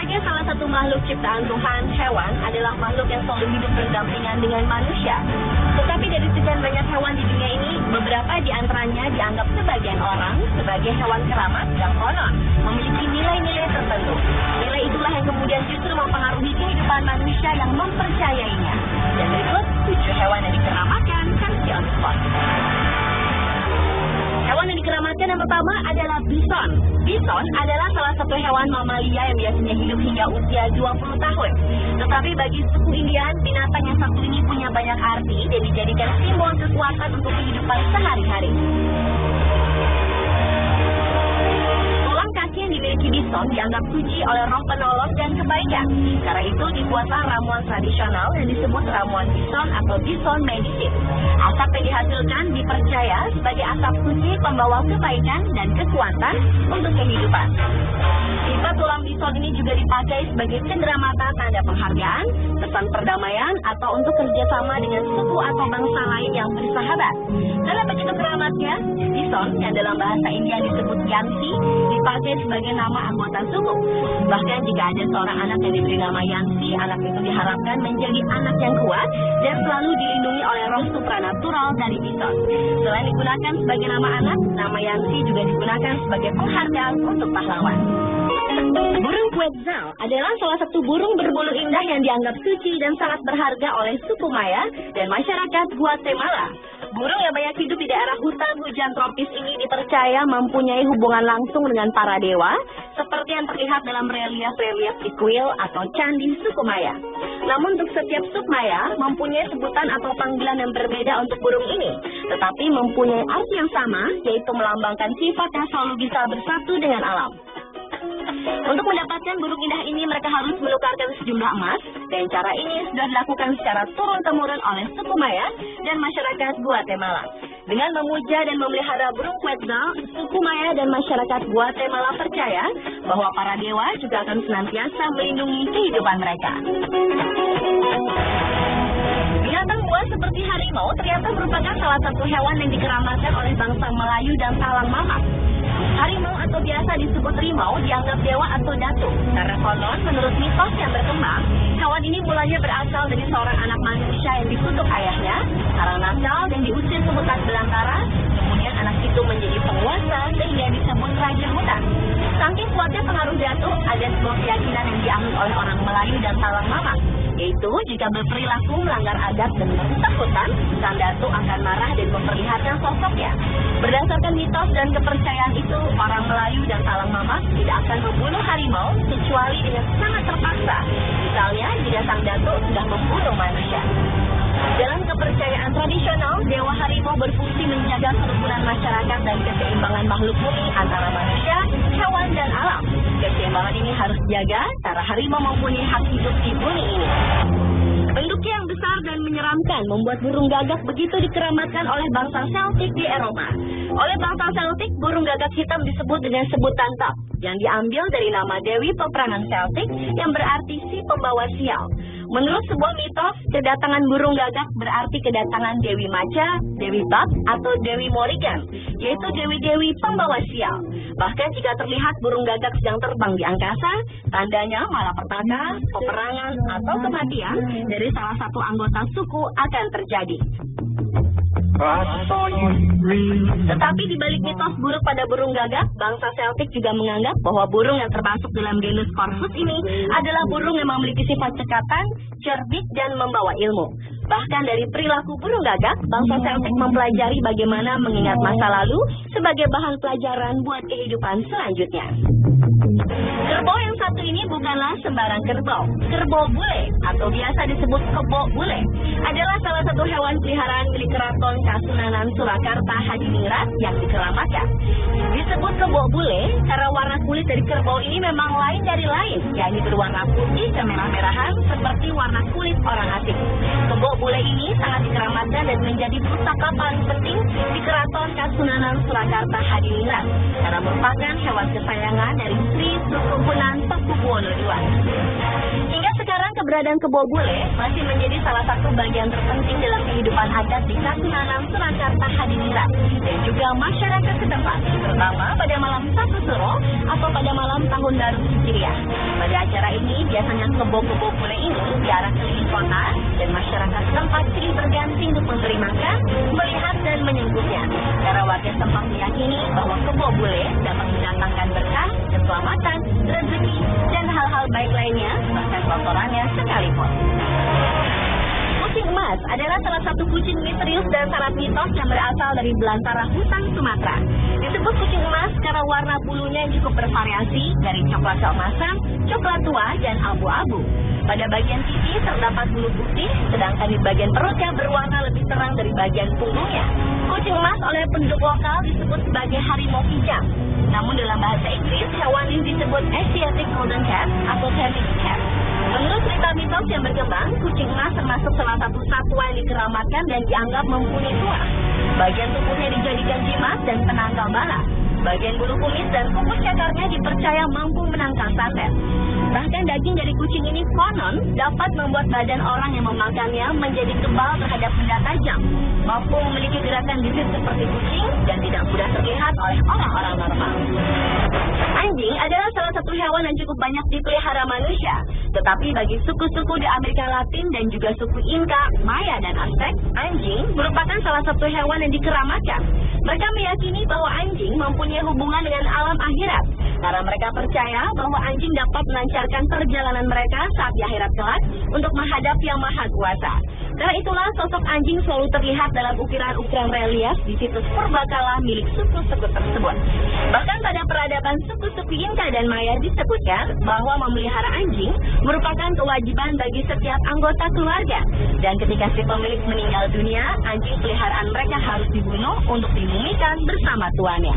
Sebagai salah satu makhluk ciptaan Tuhan, hewan adalah makhluk yang selalu hidup berdampingan dengan manusia. Tetapi dari sekian banyak hewan di dunia ini, beberapa di antaranya dianggap sebagian orang sebagai hewan keramat yang konon memiliki nilai-nilai tertentu. Nilai itulah yang kemudian justru mempengaruhi kehidupan manusia yang mempercayainya. Dan berikut 7 hewan yang dikeramatkan versi on the spot. Hewan yang dikeramatkan yang pertama adalah bison. Bison adalah salah satu hewan mamalia yang biasanya hidup hingga usia 20 tahun. Tetapi bagi suku Indian, binatang yang satu ini punya banyak arti dan dijadikan simbol kekuatan untuk kehidupan sehari-hari. Tulang kaki yang dimiliki bison dianggap suci oleh roh penolong dan kebaikan. Karena itu dibuatlah ramuan tradisional yang disebut ramuan bison atau bison medicine. Asap yang dihasilkan dipercaya sebagai asap suci pembawa kebaikan dan kekuatan untuk kehidupan. Sifat tulang bison ini juga dipakai sebagai cenderamata tanda penghargaan, pesan perdamaian, atau untuk kerjasama dengan suku atau bangsa lain yang bersahabat. Karena begitu keramatnya, bison yang dalam bahasa India disebut Yansi dipakai sebagai nama anggota suku. Bahkan jika ada seorang anak yang diberi nama Yansi, anak itu diharapkan menjadi anak yang kuat dan selalu dilindungi oleh roh supranatural dari bison. Selain digunakan sebagai nama anak, nama Yansi juga digunakan sebagai penghargaan untuk pahlawan. Burung Quetzal adalah salah satu burung berbulu indah yang dianggap suci dan sangat berharga oleh suku Maya dan masyarakat Guatemala. Burung yang banyak hidup di daerah hutan hujan tropis ini dipercaya mempunyai hubungan langsung dengan para dewa, seperti yang terlihat dalam relief-relief di kuil atau candi suku Maya. Namun untuk setiap suku Maya mempunyai sebutan atau panggilan yang berbeda untuk burung ini, tetapi mempunyai arti yang sama, yaitu melambangkan sifat yang selalu bisa bersatu dengan alam. Untuk mendapatkan burung indah ini, mereka harus menukarkan sejumlah emas, dan cara ini sudah dilakukan secara turun-temurun oleh suku Maya dan masyarakat Guatemala. Dengan memuja dan memelihara burung Quetzal, suku Maya dan masyarakat Guatemala percaya bahwa para dewa juga akan senantiasa melindungi kehidupan mereka. Binatang buas seperti harimau ternyata merupakan salah satu hewan yang dikeramatkan oleh bangsa Melayu dan Talang Mamak. Harimau atau biasa disebut rimau dianggap dewa atau datuk. Karena konon menurut mitos yang berkembang, hewan ini mulanya berasal dari seorang anak manusia yang dikutuk ayahnya karena nakal dan diusir ke hutan belantara. Kemudian anak itu menjadi penguasa sehingga disebut raja hutan. Saking kuatnya pengaruh datuk, ada sebuah keyakinan yang dianut oleh orang Melayu dan Talang Mamak, yaitu jika berperilaku melanggar adat dan merusak hutan, sang datuk akan marah dan memperlihatkan sosoknya. Berdasarkan mitos dan kepercayaan itu, orang Melayu dan Talang Mamak tidak akan membunuh harimau kecuali dengan sangat terpaksa. Misalnya, jika sang datuk sudah membunuh manusia. Dalam kepercayaan tradisional, dewa harimau berfungsi menjaga kerukunan masyarakat dan keseimbangan makhluk bumi antara manusia, hewan, dan alam. Keseimbangan ini harus dijaga karena harimau mempunyai hak hidup di bumi ini. Bentuknya yang besar dan menyeramkan membuat burung gagak begitu dikeramatkan oleh bangsa Celtic di Eropa. Oleh bangsa Celtic, burung gagak hitam disebut dengan sebutan Tab, yang diambil dari nama Dewi peperangan Celtic yang berarti si pembawa sial. Menurut sebuah mitos, kedatangan burung gagak berarti kedatangan Dewi Maca, Dewi Tab, atau Dewi Morrigan, yaitu dewi-dewi pembawa sial. Bahkan jika terlihat burung gagak sedang terbang di angkasa, tandanya malapetaka, peperangan, atau kematian dari salah satu anggota suku akan terjadi. Tetapi di balik mitos buruk pada burung gagak, bangsa Celtic juga menganggap bahwa burung yang termasuk dalam genus Corvus ini adalah burung yang memiliki sifat cekatan, cerdik, dan membawa ilmu. Bahkan dari perilaku burung gagak, bangsa Celtic mempelajari bagaimana mengingat masa lalu sebagai bahan pelajaran buat kehidupan selanjutnya. Kerbau yang satu ini bukanlah sembarang kerbau. Kerbau bule, atau biasa disebut kebo bule, adalah salah satu hewan peliharaan milik Keraton Kasunanan Surakarta Hadiningrat yang dikeramatkan. Disebut kebo bule karena warna kulit dari kerbau ini memang lain dari lain, yakni berwarna putih kemerah-merahan seperti warna kulit orang asing. Kebo bule ini sangat dikeramatkan dan menjadi pusaka paling penting di Keraton Kasunanan Surakarta Hadiningrat karena merupakan hewan kesayangan dari Sri Sukupunan Pakubuwono II. Hingga sekarang keberadaan kebo bule masih menjadi salah satu bagian terpenting dalam kehidupan adat di Kasunanan, Surakarta, Hadiningrat, dan juga masyarakat setempat, terutama pada malam Satu Suro atau pada malam Tahun Baru Hijriah. Pada acara ini, biasanya kebo-kebo bule ini diarah keliling kota, dan masyarakat setempat silih berganti untuk memberi makan, melihat, dan menyembutnya. Karena warga setempat meyakini bahwa kebo bule dapat mendatangkan berkah, keselamatan, rezeki, dan hal-hal baik lainnya, bahkan kotorannya sekalipun. Kucing emas adalah salah satu kucing misterius dan syarat mitos yang berasal dari belantara hutan Sumatera. Disebut kucing emas karena warna bulunya yang cukup bervariasi dari coklat keemasan, coklat tua, dan abu-abu. Pada bagian pipi terdapat bulu putih, sedangkan di bagian perutnya berwarna lebih terang dari bagian punggungnya. Kucing emas oleh penduduk lokal disebut sebagai harimau kijang. Namun dalam bahasa Inggris, hewan ini disebut Asiatic Golden Cat atau Tabby Cat. Menurut cerita mitos yang berkembang, kucing emas termasuk salah satu satwa yang dikeramatkan dan dianggap mumpuni tua. Bagian tubuhnya dijadikan jimat dan penangkal bala. Bagian bulu kumis dan kukus cakarnya dipercaya mampu menangkal santet. Bahkan daging dari kucing ini konon dapat membuat badan orang yang memakannya menjadi kebal terhadap benda tajam, mampu memiliki gerakan bibir seperti kucing, dan tidak mudah terlihat oleh orang-orang normal. Anjing adalah salah satu hewan yang cukup banyak dipelihara manusia. Tetapi bagi suku-suku di Amerika Latin dan juga suku Inka, Maya, dan Aztec, anjing merupakan salah satu hewan yang dikeramatkan. Mereka meyakini bahwa anjing mempunyai hubungan dengan alam akhirat, karena mereka percaya bahwa anjing dapat melancarkan perjalanan mereka saat di akhirat kelak untuk menghadap Yang Maha Kuasa. Karena itulah sosok anjing selalu terlihat dalam ukiran-ukiran relief di situs purbakala milik suku-suku tersebut. Bahkan pada peradaban suku-suku Inka dan Maya disebutkan bahwa memelihara anjing merupakan kewajiban bagi setiap anggota keluarga. Dan ketika si pemilik meninggal dunia, anjing peliharaan mereka harus dibunuh untuk dimumikan bersama tuannya.